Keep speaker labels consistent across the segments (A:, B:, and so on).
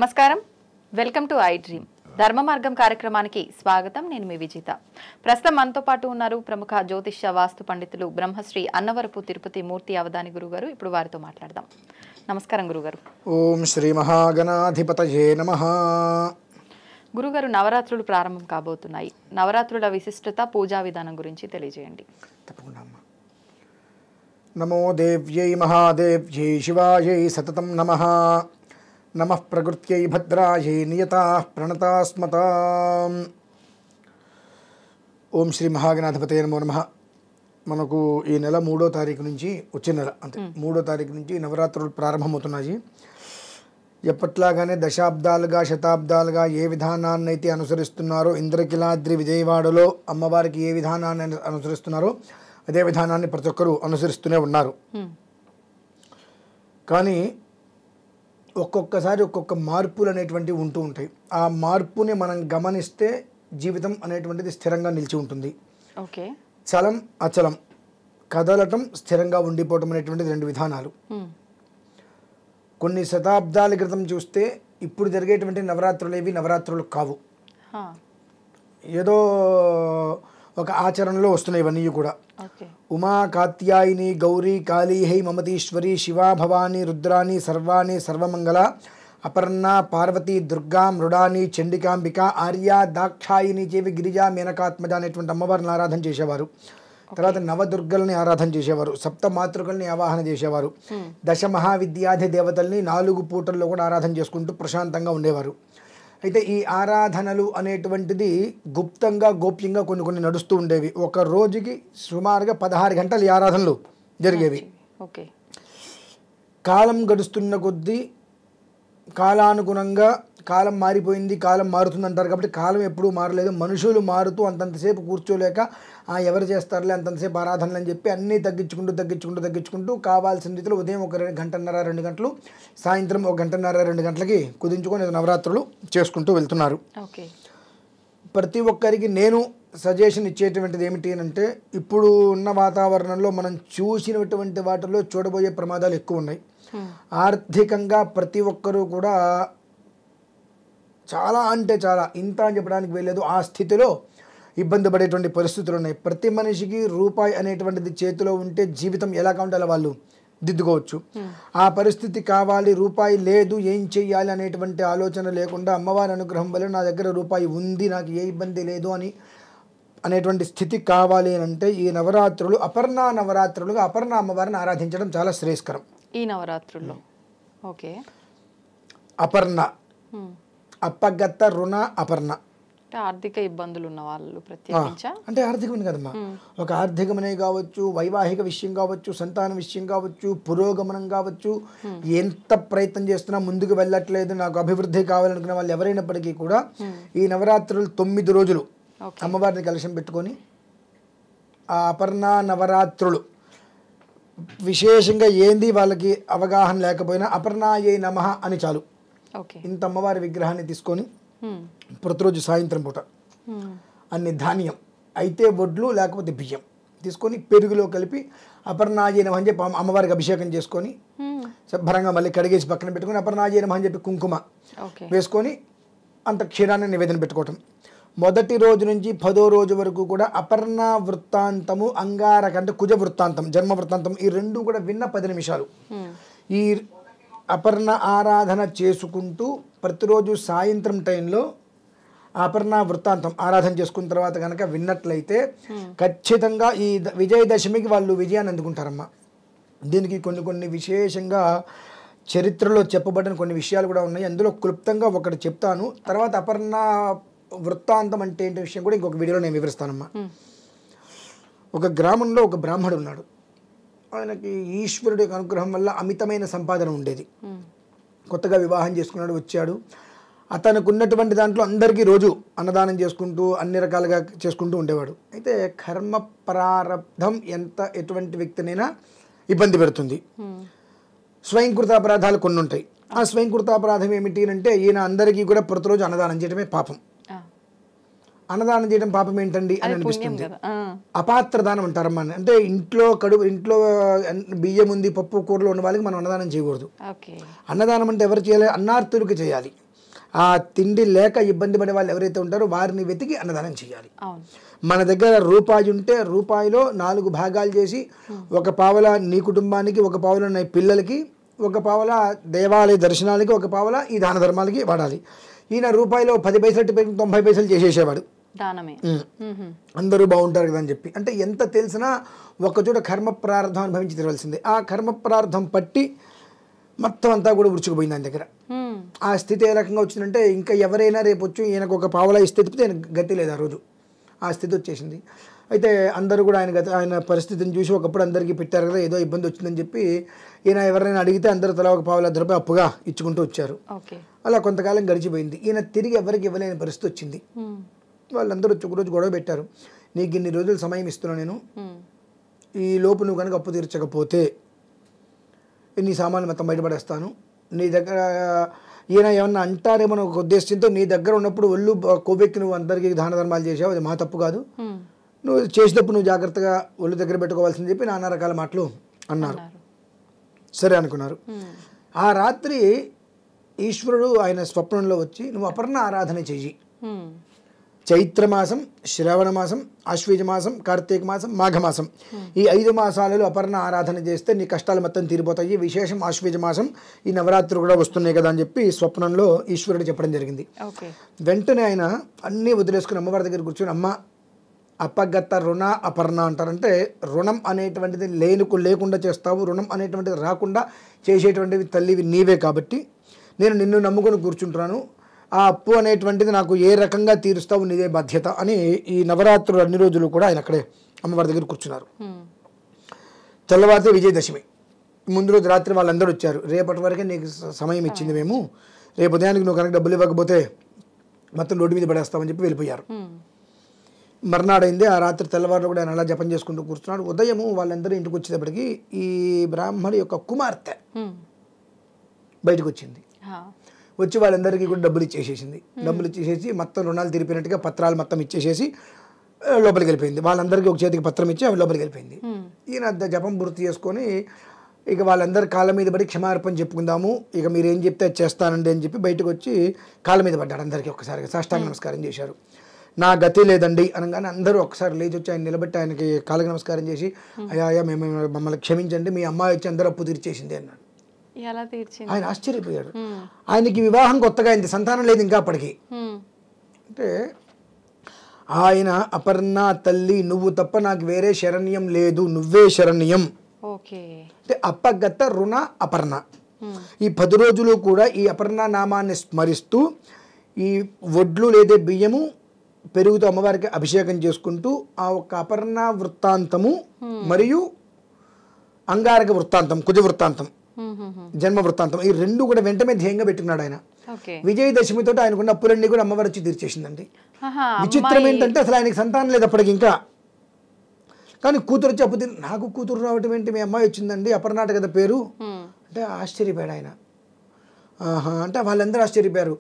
A: నమస్కారం, welcome to I dream. ధర్మ మార్గం కార్యక్రమానికి స్వాగతం. నేను మీ విజిత. ప్రస్తుతం మనతో పాటు ఉన్నారు ప్రముఖ జ్యోతిష్య వాస్తు పండితులు బ్రహ్మశ్రీ అన్నవరపు తిరుపతి మూర్తి అవధాని గురుగారు. ఇప్పుడు వారితో మాట్లాడదాం. నమస్కారం గురుగారు.
B: ఓం శ్రీ మహాగణాధిపతయే నమః.
A: గురుగారు, నవరాత్రులు ప్రారంభం కాబోతున్నాయి. నవరాత్రుల విశిష్టత, పూజా విధానం గురించి తెలియజేయండి.
B: తప్పకుండా అమ్మా. నమో దేవ్యై మహాదేవ్యై శివాయై సతతం నమః. నమః ప్రకృత్యై భద్రాయై నియతాః ప్రణతాస్మతాం. ఓం శ్రీ మహాగణాధిపతయే నమో నమః. మనకు ఈ నెల 3వ తారీఖు నుంచి, వచ్చే నెల అంతే 3వ తారీఖు నుంచి నవరాత్రులు ప్రారంభమవుతున్నాయి. ఎప్పట్లాగానే దశాబ్దాలుగా శతాబ్దాలుగా ఏ విధానాన్ని అయితే అనుసరిస్తున్నారో, ఇంద్రకిలాద్రి విజయవాడలో అమ్మవారికి ఏ విధానాన్ని అనుసరిస్తున్నారో అదే విధానాన్ని ప్రతి ఒక్కరూ అనుసరిస్తూనే ఉన్నారు. కానీ ఒక్కొక్కసారి ఒక్కొక్క మార్పులు అనేటువంటివి ఉంటూ ఉంటాయి. ఆ మార్పుని మనం గమనిస్తే జీవితం అనేటువంటిది స్థిరంగా నిలిచి ఉంటుంది.
A: ఓకే.
B: చలం అచలం, కదలటం స్థిరంగా ఉండిపోవటం అనేటువంటిది రెండు విధానాలు. కొన్ని శతాబ్దాల క్రితం చూస్తే ఇప్పుడు జరిగేటువంటి నవరాత్రులు ఏవి నవరాత్రులు కావు. ఏదో ఒక ఆచరణలో వస్తున్నాయి ఇవన్నీ కూడా. ఉమా కాత్యాయిని గౌరీ కాళీ హై మమతీశ్వరి శివా భవాని రుద్రాని సర్వాణి సర్వమంగళ అపర్ణ పార్వతి దుర్గా మృడాని చండికాంబిక ఆర్య దాక్షాయిని చేవి గిరిజా మేనకాత్మజ అనేటువంటి అమ్మవారిని ఆరాధన చేసేవారు. తర్వాత నవదుర్గల్ని ఆరాధన చేసేవారు. సప్త మాతృకల్ని ఆవాహన చేసేవారు. దశ మహావిద్యాధి దేవతల్ని 4 పూటల్లో కూడా ఆరాధన చేసుకుంటూ ప్రశాంతంగా ఉండేవారు. అయితే ఈ ఆరాధనలు అనేటువంటిది గుప్తంగా గోప్యంగా కొన్ని నడుస్తూ ఉండేవి. ఒక రోజుకి సుమారుగా 16 గంటలు ఈ ఆరాధనలు జరిగేవి.
A: ఓకే.
B: కాలం గడుస్తున్న కొద్దీ కాలానుగుణంగా కాలం మారిపోయింది, కాలం మారుతుంది అంటారు. కాబట్టి కాలం ఎప్పుడూ మారలేదు. మనుషులు మారుతూ అంతంతసేపు కూర్చోలేక ఎవరు చేస్తారులే అంతంతసేపు ఆరాధనలు అని చెప్పి అన్నీ తగ్గించుకుంటూ కావాల్సిన రీతిలో ఉదయం ఒక 1.5-2 గంటలు, సాయంత్రం 1.5-2 గంటలకి కుదించుకొని నవరాత్రులు చేసుకుంటూ వెళ్తున్నారు.
A: ఓకే.
B: ప్రతి ఒక్కరికి నేను సజెషన్ ఇచ్చేటువంటిది ఏమిటి అంటే, ఇప్పుడు ఉన్న వాతావరణంలో మనం చూసినటువంటి వాటిలో చూడబోయే ప్రమాదాలు ఎక్కువ ఉన్నాయి. ఆర్థికంగా ప్రతి ఒక్కరూ కూడా చాలా అంటే చాలా, ఇంత అని చెప్పడానికి వెళ్ళలేదు, ఆ స్థితిలో ఇబ్బంది పడేటువంటి పరిస్థితులు ఉన్నాయి. ప్రతి మనిషికి రూపాయి అనేటువంటిది చేతిలో ఉంటే జీవితం ఎలా కావాలంటే అలా వాళ్ళు దిద్దుకోవచ్చు. ఆ పరిస్థితి కావాలి, రూపాయి లేదు ఏం చెయ్యాలి అనేటువంటి ఆలోచన లేకుండా అమ్మవారి అనుగ్రహం వల్ల నా దగ్గర రూపాయి ఉంది, నాకు ఏ ఇబ్బంది లేదు అనేటువంటి స్థితి కావాలి అని అంటే ఈ నవరాత్రులు అపర్ణ నవరాత్రులుగా అపర్ణ అమ్మవారిని ఆరాధించడం చాలా శ్రేయస్కరం. ఈ
A: నవరాత్రుల్లో ఓకే.
B: అపర్ణ, అప్పగత్త రుణ అపర్ణ,
A: ఆర్థిక ఇబ్బందులు ఉన్న వాళ్ళు ప్రత్యేకించా
B: అంటే ఆర్థికమని కదమ్మా, ఒక ఆర్థికమనే కావచ్చు, వైవాహిక విషయం కావచ్చు, సంతాన విషయం కావచ్చు, పురోగమనం కావచ్చు, ఎంత ప్రయత్నం చేస్తున్నా ముందుకు వెళ్ళట్లేదు, నాకు అభివృద్ధి కావాలనుకునే వాళ్ళు ఎవరైనప్పటికీ కూడా ఈ నవరాత్రులు 9 రోజులు అమ్మవారిని కలశం పెట్టుకొని ఆ అపర్ణ నవరాత్రులు విశేషంగా ఏంది వాళ్ళకి అవగాహన లేకపోయినా అపర్ణాయై నమః అని చాలు. ఇంత అమ్మవారి విగ్రహాన్ని తీసుకొని ప్రతిరోజు సాయంత్రం పూట అన్ని ధాన్యం అయితే వడ్లు లేకపోతే బియ్యం తీసుకొని పెరుగులో కలిపి అపర్ణాయై నమః అని చెప్పి అమ్మవారికి అభిషేకం చేసుకొని శుభ్రంగా మళ్ళీ కడిగేసి పక్కన పెట్టుకొని అపర్ణాయై నమః అని చెప్పి కుంకుమ వేసుకొని అంత క్షీరాన్ని నివేదన పెట్టుకోవటం. మొదటి రోజు నుంచి 10వ రోజు వరకు కూడా అపర్ణ వృత్తాంతము, అంగారక అంటే కుజ వృత్తాంతం, జన్మ వృత్తాంతం, ఈ రెండు కూడా విన్న 10 నిమిషాలు ఈ అపర్ణ ఆరాధన చేసుకుంటూ ప్రతిరోజు సాయంత్రం టైంలో అపర్ణ వృత్తాంతం ఆరాధన చేసుకున్న తర్వాత కనుక విన్నట్లయితే ఖచ్చితంగా ఈ విజయదశమికి వాళ్ళు విజయాన్ని అందుకుంటారమ్మా. దీనికి కొన్ని విశేషంగా చరిత్రలో చెప్పబడిన కొన్ని విషయాలు కూడా ఉన్నాయి. అందులో క్లుప్తంగా ఒకటి చెప్తాను, తర్వాత అపర్ణ వృత్తాంతం అంటే ఏంటి విషయం కూడా ఇంకొక వీడియోలో నేను వివరిస్తానమ్మా. ఒక గ్రామంలో ఒక బ్రాహ్మడు ఉన్నాడు. ఆయనకి ఈశ్వరుడి అనుగ్రహం వల్ల అమితమైన సంపాదన ఉండేది. కొత్తగా వివాహం చేసుకున్నాడు, వచ్చాడు. అతనికి ఉన్నటువంటి దాంట్లో అందరికీ రోజు అన్నదానం చేసుకుంటూ అన్ని రకాలుగా చేసుకుంటూ ఉండేవాడు. అయితే కర్మ ప్రారబ్ధం ఎటువంటి వ్యక్తినైనా ఇబ్బంది పెడుతుంది. స్వయంకృతాపరాధాలు కొన్ని ఉంటాయి. ఆ స్వయంకృతాపరాధం ఏమిటి అంటే, ఈయన అందరికీ కూడా ప్రతిరోజు అన్నదానం చేయడమే పాపం. అన్నదానం చేయడం పాపం ఏంటండి అని అనిపిస్తుంది. అపాత్ర దానం అంటారమ్మా. అంటే ఇంట్లో బియ్యం ఉంది, పప్పు కూరలు ఉన్న వాళ్ళకి మనం అన్నదానం చేయకూడదు. అన్నదానం అంటే ఎవరు చేయాలి? అన్నార్తులకు చేయాలి. ఆ తిండి లేక ఇబ్బంది పడే వాళ్ళు ఎవరైతే ఉంటారో వారిని వెతికి అన్నదానం చేయాలి.
A: అవును.
B: మన దగ్గర రూపాయి ఉంటే రూపాయిలో 4 భాగాలు చేసి ఒక పావల నీ కుటుంబానికి, ఒక పావల నీ పిల్లలకి, ఒక పావల దేవాలయ దర్శనాలకి, ఒక పావల ఈ దాన ధర్మాలకి వాడాలి. ఈయన రూపాయిలో 10 పైసలు 90 పైసలు చేసేసేవాడు.
A: దానమే.
B: అందరూ బాగుంటారు కదా అని చెప్పి. అంటే ఎంత తెలిసినా ఒకచోట కర్మ ప్రారంభం అనుభవించి తిరగాల్సిందే. ఆ కర్మ ప్రారంభం పట్టి మొత్తం అంతా కూడా ఉడుచుకుపోయింది ఆయన దగ్గర. ఆ స్థితి ఏ రకంగా వచ్చిందంటే ఇంకా ఎవరైనా రేపు వచ్చి ఈయనకు ఒక పావలా ఇస్తే తప్పితే ఆయన గతి లేదు. ఆ రోజు ఆ స్థితి వచ్చేసింది. అయితే అందరూ కూడా ఆయన పరిస్థితిని చూసి ఒకప్పుడు అందరికీ పెట్టారు కదా, ఏదో ఇబ్బంది వచ్చిందని చెప్పి ఈయన ఎవరైనా అడిగితే అందరూ తలా ఒక పావలా రూపాయి అప్పుగా ఇచ్చుకుంటూ వచ్చారు. అలా కొంతకాలం గడిచిపోయింది. ఈయన తిరిగి ఎవరికి ఇవ్వలేని పరిస్థితి వచ్చింది. వాళ్ళందరూ వచ్చి ఒకరోజు గొడవ పెట్టారు. నీకు ఇన్ని రోజులు సమయం ఇస్తున్నా నేను, ఈ లోపు నువ్వు కనుక అప్పు తీర్చకపోతే నీ సామాన్లు మొత్తం బయటపడేస్తాను. నీ దగ్గర ఈయన ఏమన్నా అంటారేమో ఒక ఉద్దేశంతో నీ దగ్గర ఉన్నప్పుడు ఒళ్ళు కొవ్వెక్కి నువ్వు అందరికీ దాన ధర్మాలు చేసావు, అది మా తప్పు కాదు, నువ్వు చేసేటప్పుడు నువ్వు జాగ్రత్తగా ఒళ్ళు దగ్గర పెట్టుకోవాల్సింది చెప్పి నానా రకాల మాటలు అన్నారు. సరే అనుకున్నారు. ఆ రాత్రి ఈశ్వరుడు ఆయన స్వప్నంలో వచ్చి నువ్వు అపర్ణ ఆరాధన చెయ్యి. చైత్రమాసం, శ్రావణ మాసం, ఆశ్వీజ మాసం, కార్తీక మాసం, మాఘమాసం, ఈ 5 మాసాలలో అపర్ణ ఆరాధన చేస్తే నీ కష్టాలు మొత్తం తీరిపోతాయి. విశేషం ఆశ్వీజ మాసం, ఈ నవరాత్రులు కూడా వస్తున్నాయి కదా అని చెప్పి స్వప్నంలో ఈశ్వరుడు చెప్పడం జరిగింది. వెంటనే ఆయన అన్నీ వదిలేసుకుని అమ్మవారి దగ్గర కూర్చొని, అమ్మ అపగత రుణ అపర్ణ అంటారంటే రుణం అనేటువంటిది లేకుండా చేస్తావు, రుణం అనేటువంటిది రాకుండా చేసేటువంటివి తల్లివి నీవే కాబట్టి నేను నిన్ను నమ్ముకొని కూర్చుంటున్నాను. ఆ అప్పు అనేటువంటిది నాకు ఏ రకంగా తీరుస్తావు, నీదే బాధ్యత అని ఈ నవరాత్రులు అన్ని రోజులు కూడా ఆయన అక్కడే అమ్మవారి దగ్గర కూర్చున్నారు. తెల్లవారితే విజయదశమి ముందు రోజు రాత్రి వాళ్ళందరూ వచ్చారు. రేపటి వరకే నీకు సమయం ఇచ్చింది మేము, రేపు ఉదయానికి నువ్వు కనుక డబ్బులు ఇవ్వకపోతే మొత్తం రోడ్డు మీద పడేస్తామని చెప్పి వెళ్ళిపోయారు. మర్నాడైంది. ఆ రాత్రి తెల్లవారులో కూడా ఆయన అలా జపం చేసుకుంటూ కూర్చున్నాడు. ఉదయము వాళ్ళందరూ ఇంటికి వచ్చేటప్పటికి ఈ బ్రాహ్మణుడి యొక్క కుమార్తె బయటకు వచ్చింది. వచ్చి వాళ్ళందరికీ కూడా డబ్బులు ఇచ్చేసేసింది. డబ్బులు ఇచ్చేసేసి మొత్తం రుణాలు తీరిపోయినట్టుగా పత్రాలు మొత్తం ఇచ్చేసేసి లోపలికి వెళ్ళిపోయింది. వాళ్ళందరికీ ఒక చేతికి పత్రం ఇచ్చి అవి లోపలికి వెళ్ళిపోయింది. ఈయన జపం పూర్తి చేసుకొని ఇక వాళ్ళందరి కాళ్ళ మీద పడి క్షమార్పణ చెప్పుకుందాము, ఇక మీరు ఏం చెప్తే చేస్తానండి అని చెప్పి బయటకు వచ్చి కాళ్ళ మీద పడ్డాడు. అందరికీ ఒక్కసారిగా సాష్టాంగ నమస్కారం చేశారు. నా గతి లేదండి అనగానే అందరూ ఒకసారి లేచి వచ్చి ఆయన నిలబెట్టి ఆయనకి కాళ్ళకి నమస్కారం చేసి, అయ్యా మేము మమ్మల్ని క్షమించండి, మీ అమ్మాయి వచ్చి అందరూ అప్పు తీర్చేసింది అన్నాడు. ఆయన ఆశ్చర్యపోయాడు. ఆయనకి వివాహం కొత్తగా అయింది, సంతానం లేదు ఇంకా అప్పటికి. అంటే ఆయన అపర్ణ తల్లి నువ్వు తప్ప నాకు వేరే శరణ్యం లేదు, నువ్వే శరణ్యం. అంటే అపగత రుణ అపర్ణ. ఈ 10 రోజులు కూడా ఈ అపర్ణ నామాన్ని స్మరిస్తూ ఈ వడ్లు లేదా బియ్యము పెరుగుతో అమ్మవారికి అభిషేకం చేసుకుంటూ ఆ ఒక అపర్ణ వృత్తాంతము మరియు అంగారక వృత్తాంతం, కుజ వృత్తాంతం, జన్మ వృత్తాంతం, ఈ 2 కూడా వెంటనే ధ్యేయంగా పెట్టుకున్నాడు ఆయన. విజయదశమితో ఆయనకున్న అప్పులన్నీ కూడా అమ్మవారు వచ్చి తీర్చేసిందండి. విచిత్రం ఏంటంటే అసలు ఆయనకి సంతానం లేదు అప్పటికి ఇంకా. కానీ కూతురు వచ్చి అప్పు నాకు కూతురు రావటం ఏంటి, మీ అమ్మాయి వచ్చిందండి అపర్ణాట కదా పేరు అంటే ఆశ్చర్యపోయాడు ఆయన. అంటే వాళ్ళందరూ ఆశ్చర్యపోయారు.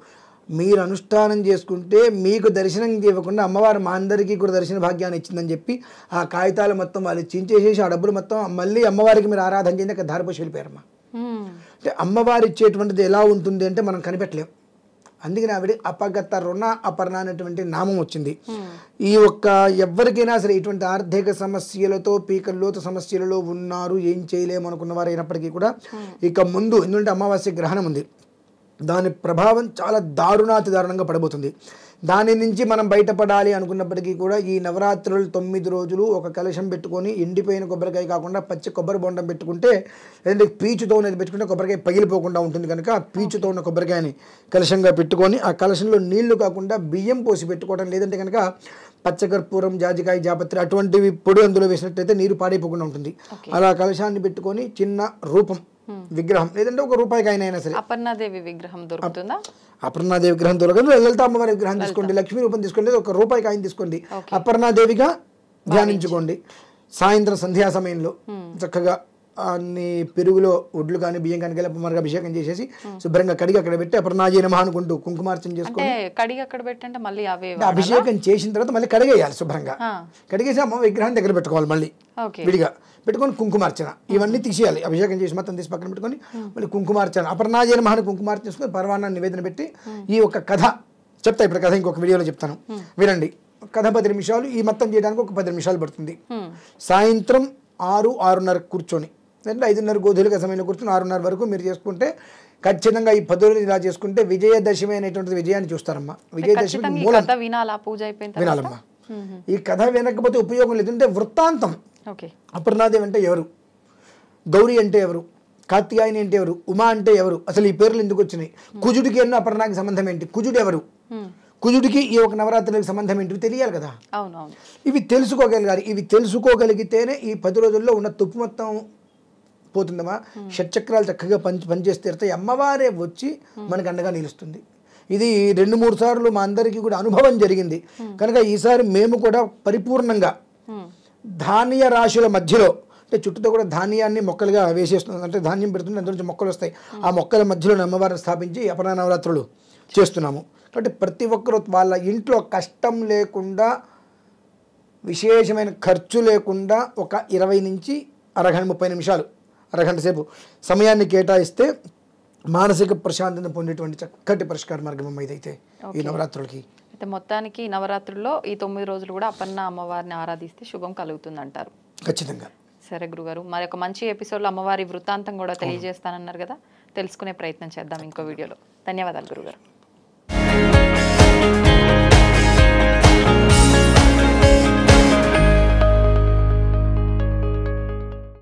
B: మీరు అనుష్ఠానం చేసుకుంటే మీకు దర్శనం ఇవ్వకుండా అమ్మవారు మా అందరికీ కూడా దర్శన భాగ్యాన్ని ఇచ్చిందని చెప్పి ఆ కాగితాలు మొత్తం వాళ్ళు చించేసేసి ఆ డబ్బులు మొత్తం మళ్ళీ అమ్మవారికి మీరు ఆరాధన చేయండి అక్కడ ధారపోసి వెళ్ళిపోయారమ్మా. అంటే అమ్మవారు ఇచ్చేటువంటిది ఎలా ఉంటుంది అంటే మనం కనిపెట్టలేం. అందుకని ఆవిడ అపగత రుణ అపర్ణ అనేటువంటి నామం వచ్చింది. ఈ ఒక్క ఎవరికైనా సరే ఇటువంటి ఆర్థిక సమస్యలతో పీకల్లోతు సమస్యలలో ఉన్నారు, ఏం చేయలేము అనుకున్న వారు అయినప్పటికీ కూడా ఇక ముందు ఎందుకంటే అమావాస్య గ్రహణం ఉంది, దాని ప్రభావం చాలా దారుణాతి దారుణంగా పడబోతుంది. దాని నుంచి మనం బయటపడాలి అనుకున్నప్పటికీ కూడా ఈ నవరాత్రులు 9 రోజులు ఒక కలశం పెట్టుకొని ఎండిపోయిన కొబ్బరికాయ కాకుండా పచ్చి కొబ్బరి బొండం పెట్టుకుంటే, లేదంటే పీచుతో ఉన్నది పెట్టుకుంటే కొబ్బరికాయ పగిలిపోకుండా ఉంటుంది కనుక పీచుతో ఉన్న కొబ్బరికాయని కలశంగా పెట్టుకొని ఆ కలశంలో నీళ్లు కాకుండా బియ్యం పోసి పెట్టుకోవడం, లేదంటే కనుక పచ్చకర్పూరం, జాజికాయ, జాపత్రి అటువంటివి పొడి అందులో వేసినట్టయితే నీరు పాడైపోకుండా ఉంటుంది. అలా కలశాన్ని పెట్టుకొని చిన్న రూపం విగ్రహం లేదంటే ఒక రూపాయికి అయినా సరే
A: అపర్ణాదేవి విగ్రహం దొరుకుతుందా?
B: అపర్ణాదేవి విగ్రహం దొరకదు, లలిత అమ్మవారి విగ్రహం తీసుకోండి, లక్ష్మీ రూపం తీసుకోండి, ఒక రూపాయికి ఆయన తీసుకోండి, అపర్ణాదేవిగా ధ్యానించుకోండి. సాయంత్రం సంధ్యా సమయంలో చక్కగా అన్ని పెరుగులో ఒడ్లు కానీ బియ్యం కానీ కలిపి మనకు అభిషేకం చేసేసి శుభ్రంగా కడిగి అక్కడ పెట్టి అపర్ణాయే నమః అనుకుంటూ కుంకుమార్చన చేసుకొని
A: కడిగి అక్కడ పెట్టంటే మళ్ళీ అవే
B: అభిషేకం చేసిన తర్వాత మళ్ళీ కడిగేయాలి శుభ్రంగా. కడిగేసి అమ్మ విగ్రహాన్ని దగ్గర పెట్టుకోవాలి మళ్ళీ విడిగా పెట్టుకొని కుంకుమార్చన ఇవన్నీ తీసేయాలి. అభిషేకం చేసి మొత్తం తీసి పక్కన పెట్టుకొని మళ్ళీ కుంకుమార్చన అపర్ణాయే నమః అని కుంకుమార్చన చేసుకొని పరమాన్నాన్ని నివేదన పెట్టి ఈ ఒక కథ చెప్తా. ఇప్పుడు కథ ఇంకొక వీడియోలో చెప్తాను, వినండి. కథ 10 నిమిషాలు, ఈ మొత్తం చేయడానికి ఒక 10 నిమిషాలు పడుతుంది. సాయంత్రం 6-6:30 కూర్చొని, అంటే 5:30 గోధులుగా సమయంలో కూర్చొని 6:30 వరకు మీరు చేసుకుంటే ఖచ్చితంగా ఈ 10 రోజులు ఇలా చేసుకుంటే విజయదశమి అనేటువంటిది విజయాన్ని చూస్తారమ్మా. విజయదశమి మూలం వినాలమ్మా. ఈ కథ వినకపోతే ఉపయోగం లేదు. అంటే వృత్తాంతం, అపర్ణాదేవి అంటే ఎవరు, గౌరీ అంటే ఎవరు, కార్తికాయని అంటే ఎవరు, ఉమా అంటే ఎవరు, అసలు ఈ పేర్లు ఎందుకు వచ్చినాయి, కుజుడికి ఎన్నో అపర్ణాకి సంబంధం ఏంటి, కుజుడు ఎవరు, కుజుడికి ఈ ఒక నవరాత్రులకు సంబంధం ఏంటి తెలియాలి కదా. ఇవి తెలుసుకోగలగాలి. ఇవి తెలుసుకోగలిగితేనే ఈ 10 రోజుల్లో ఉన్న తుప్పు మొత్తం పోతుందమ్మా. షట్చక్రాలు చక్కగా పనిచేస్తే తీరుతాయి. అమ్మవారే వచ్చి మనకు అండగా నిలుస్తుంది. ఇది 2-3 సార్లు మా అందరికీ కూడా అనుభవం జరిగింది కనుక ఈసారి మేము కూడా పరిపూర్ణంగా ధాన్య రాశుల మధ్యలో, అంటే చుట్టూతో కూడా ధాన్యాన్ని మొక్కలుగా వేసేస్తున్నాం, అంటే ధాన్యం పెడుతుంది, అందులో నుంచి మొక్కలు వస్తాయి. ఆ మొక్కల మధ్యలో అమ్మవారిని స్థాపించి అపర్ణ నవరాత్రులు చేస్తున్నాము. కాబట్టి ప్రతి ఒక్కరూ వాళ్ళ ఇంట్లో కష్టం లేకుండా, విశేషమైన ఖర్చు లేకుండా ఒక 20 నుంచి 30 నిమిషాలు, అరగంట సేపు సమయాన్ని కేటాయిస్తే మానసిక ప్రశాంతత పొందేటువంటి చక్కటి పరిష్కార మార్గం ఇదైతే ఈ నవరాత్రులకి.
A: అయితే మొత్తానికి నవరాత్రుల్లో ఈ 9 రోజులు కూడా అపర్ణ అమ్మవారిని ఆరాధిస్తే శుభం కలుగుతుంది అంటారు.
B: ఖచ్చితంగా.
A: సరే గురుగారు, మరి ఒక మంచి ఎపిసోడ్లో అమ్మవారి వృత్తాంతం కూడా తెలియజేస్తానన్నారు కదా, తెలుసుకునే ప్రయత్నం చేద్దాం ఇంకో వీడియోలో. ధన్యవాదాలు గురుగారు.